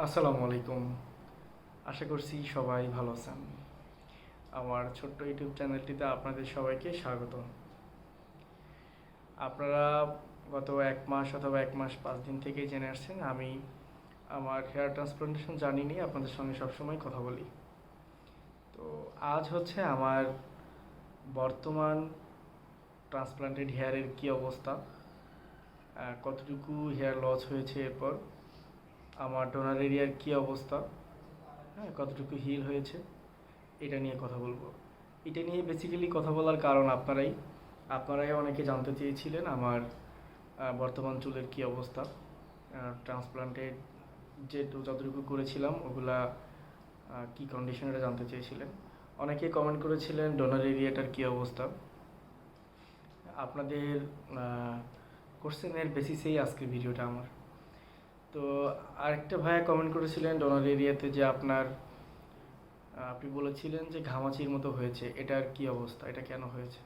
আসসালামু আলাইকুম। আশা করছি সবাই ভালো আছেন। আমার ছোট্ট ইউটিউব চ্যানেলটিতে আপনাদের সবাইকে স্বাগত। আপনারা গত ১ মাস অথবা ১ মাস ৫ দিন থেকেই জেনে আসছেন আমি আমার হেয়ার ট্রান্সপ্লান্টেশন জার্নি নিয়ে আপনাদের সঙ্গে সবসময় কথা বলি। তো আজ হচ্ছে আমার বর্তমান ট্রান্সপ্লান্টেড হেয়ারের কী অবস্থা, কতটুকু হেয়ার লস হয়েছে, এরপর আমার ডোনার এরিয়ার কী অবস্থা, কতটুকু হিল হয়েছে, এটা নিয়ে কথা বলবো। এটা নিয়ে বেসিক্যালি কথা বলার কারণ আপনারাই অনেকে জানতে চেয়েছিলেন আমার বর্তমান চুলের কী অবস্থা। ট্রান্সপ্লান্টেড যে যতটুকু করেছিলাম ওগুলা কী কন্ডিশন, এটা জানতে চেয়েছিলেন। অনেকে কমেন্ট করেছিলেন ডোনার এরিয়াটার কী অবস্থা। আপনাদের কোশ্চেনের বেসিসেই আজকের ভিডিওটা আমার। তো আরেকটা ভাইয়া কমেন্ট করেছিলেন ডোনার এরিয়াতে যে আপনি বলেছিলেন যে ঘামাচির মতো হয়েছে, এটার কি অবস্থা, এটা কেন হয়েছে।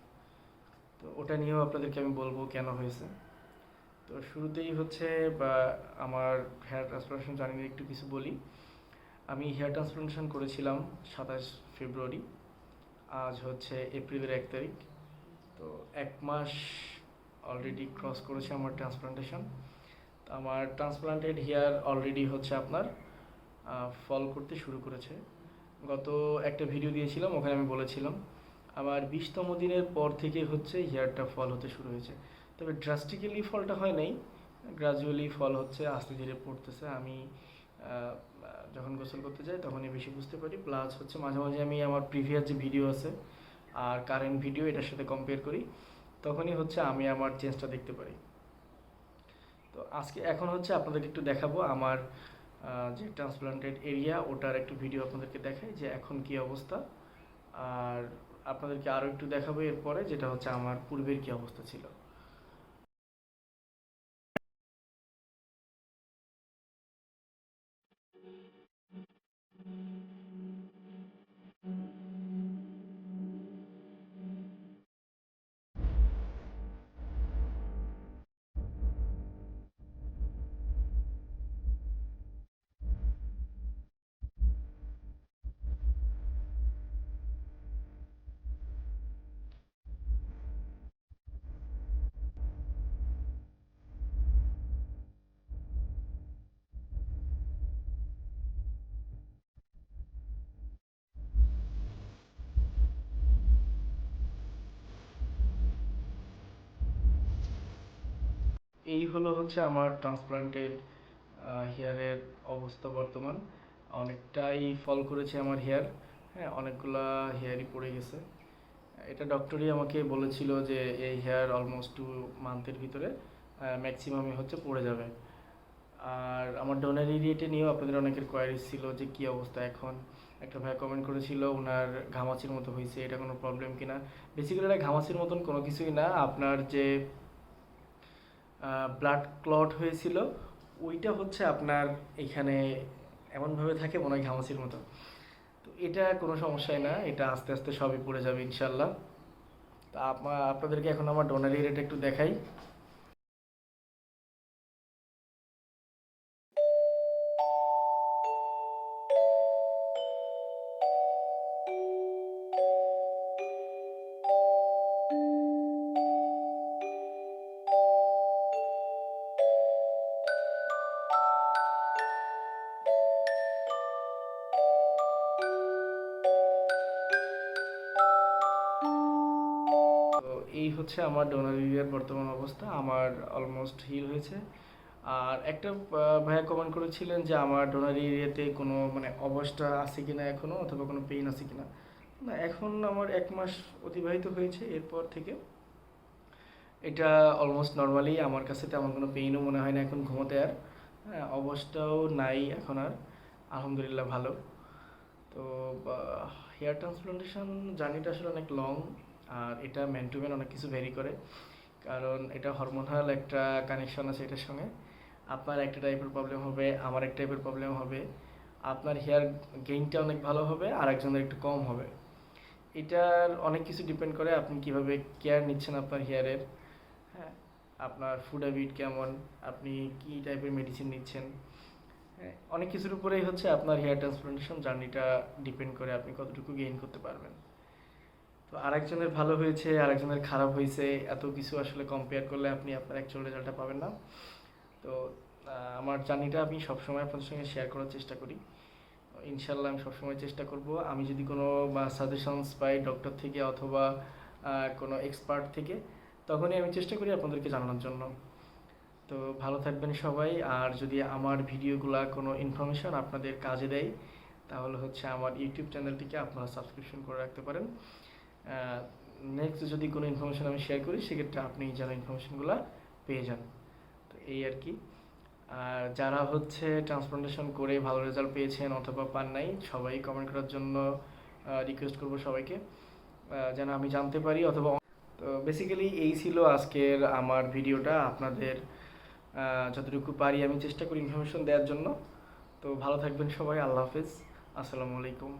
তো ওটা নিয়েও আপনাদেরকে আমি বলবো কেন হয়েছে। তো শুরুতেই হচ্ছে বা আমার হেয়ার ট্রান্সপ্লান্টেশন জানি একটু কিছু বলি। আমি হেয়ার ট্রান্সপ্লান্টেশন করেছিলাম 27 ফেব্রুয়ারি। আজ হচ্ছে এপ্রিলের 1 তারিখ। তো 1 মাস অলরেডি ক্রস করেছে আমার ট্রান্সপ্লান্টেশন। তো আমার ট্রান্সপ্লান্টেড হেয়ার অলরেডি হচ্ছে আপনার ফল করতে শুরু করেছে। গত একটা ভিডিও দিয়েছিলাম, ওখানে আমি বলেছিলাম আমার 20তম দিনের পর থেকে হচ্ছে হেয়ারটা ফল হতে শুরু হয়েছে। তবে ড্রাস্টিক্যালি ফলটা হয় নাই, গ্রাজুয়ালি ফল হচ্ছে, আস্তে ধীরে পড়তেছে। আমি যখন গোসল করতে যাই তখনই বেশি বুঝতে পারি। প্লাস হচ্ছে মাঝে মাঝে আমি আমার প্রিভিয়াস যে ভিডিও আছে আর কারেন্ট ভিডিও এটার সাথে কম্পেয়ার করি, তখনই হচ্ছে আমি আমার চেঞ্জটা দেখতে পারি। তো এখন হচ্ছে আপনাদেরকে একটু দেখাবো আমার যে ট্রান্সপ্লান্টেড এরিয়া, ওটার একটু ভিডিও আপনাদেরকে দেখাই যে এখন কি অবস্থা। আর আপনাদেরকে আরও একটু দেখাবো এরপরে, যেটা হচ্ছে আমার পূর্বের কি অবস্থা ছিল। এই হলো হচ্ছে আমার ট্রান্সপ্লান্টেড হেয়ারের অবস্থা বর্তমান। অনেকটাই ফল করেছে আমার হেয়ার। হ্যাঁ, অনেকগুলা হেয়ারই পড়ে গেছে। এটা ডক্টরই আমাকে বলেছিল যে এই হেয়ার অলমোস্ট 2 মান্থের ভিতরে ম্যাক্সিমামই হচ্ছে পড়ে যাবে। আর আমার ডোনার এরিয়াটা নিয়েও আপনাদের অনেকের কোয়ারিজ ছিল যে কী অবস্থা এখন। একটা ভাই কমেন্ট করেছিল ওনার ঘামাচির মতো হয়েছে, এটা কোনো প্রবলেম কিনা। বেসিক্যালি এটা ঘামাচির মতন কোনো কিছুই না। আপনার যে ব্লাড ক্লট হয়েছিল ওইটা হচ্ছে আপনার এখানে এমনভাবে থাকে মনে হয় ঘামাচির মতো। তো এটা কোনো সমস্যাই না, এটা আস্তে আস্তে সবই পড়ে যাবে ইনশাল্লাহ। তা আপনাদেরকে এখন আমার ডোনার এরিয়াটা একটু দেখাই। তো এই হচ্ছে আমার ডোনার এরিয়ার বর্তমান অবস্থা। আমার অলমোস্ট হিল হয়েছে। আর একটা ভাইয়া কমেন্ট করেছিলেন যে আমার ডোনার এরিয়াতে কোনো মানে অবস্থা আছে কিনা এখনো, অথবা কোনো পেইন আছে কিনা। না, এখন আমার 1 মাস অতিবাহিত হয়েছে, এরপর থেকে এটা অলমোস্ট নর্মালি। আমার কাছে তেমন কোনো পেইনও মনে হয় না এখন ঘুমোতে আর। হ্যাঁ, অবস্থাও নাই এখন আর, আলহামদুলিল্লাহ ভালো। তো হেয়ার ট্রান্সপ্লান্টেশন জার্নিটা আসলে অনেক লং। আর এটা ম্যান টু ম্যান অনেক কিছু ভ্যারি করে, কারণ এটা হরমোনাল একটা কানেকশন আছে এটার সঙ্গে। আপনার একটা টাইপের প্রবলেম হবে, আমার এক টাইপের প্রবলেম হবে। আপনার হেয়ার গেইনটা অনেক ভালো হবে, আর একজনের একটু কম হবে। এটার অনেক কিছু ডিপেন্ড করে আপনি কিভাবে কেয়ার নিচ্ছেন আপনার হেয়ারের। হ্যাঁ, আপনার ফুড হ্যাবিট কেমন, আপনি কী টাইপের মেডিসিন নিচ্ছেন। হ্যাঁ, অনেক কিছুর উপরেই হচ্ছে আপনার হেয়ার ট্রান্সপ্লান্টেশন জার্নিটা ডিপেন্ড করে আপনি কতটুকু গেইন করতে পারবেন। তো আরেকজনের ভালো হয়েছে, আরেকজনের খারাপ হয়েছে, এত কিছু আসলে কম্পেয়ার করলে আপনি আপনার অ্যাকচুয়াল রেজাল্টটা পাবেন না। তো আমার জার্নিটা আমি সবসময় আপনাদের সঙ্গে শেয়ার করার চেষ্টা করি। ইনশাল্লাহ আমি সবসময় চেষ্টা করব, আমি যদি কোনো সাজেশনস পাই ডক্টর থেকে অথবা কোনো এক্সপার্ট থেকে, তখনই আমি চেষ্টা করি আপনাদেরকে জানানোর জন্য। তো ভালো থাকবেন সবাই। আর যদি আমার ভিডিওগুলা কোনো ইনফরমেশন আপনাদের কাজে দেয়, তাহলে হচ্ছে আমার ইউটিউব চ্যানেলটিকে আপনারা সাবস্ক্রিপশন করে রাখতে পারেন। নেক্সট যদি কোনো ইনফরমেশন আমি শেয়ার করি, সেক্ষেত্রে আপনি যেন ইনফরমেশনগুলো পেয়ে যান। তো এই আর কি। আর যারা হচ্ছে ট্রান্সপ্লান্টেশন করে ভালো রেজাল্ট পেয়েছেন অথবা পান নাই, সবাই কমেন্ট করার জন্য রিকোয়েস্ট করব সবাইকে, যেন আমি জানতে পারি অথবা। তো বেসিক্যালি এই ছিল আজকের আমার ভিডিওটা। আপনাদের যতটুকু পারি আমি চেষ্টা করি ইনফরমেশন দেওয়ার জন্য। তো ভালো থাকবেন সবাই। আল্লাহ হাফেজ। আসসালামু আলাইকুম।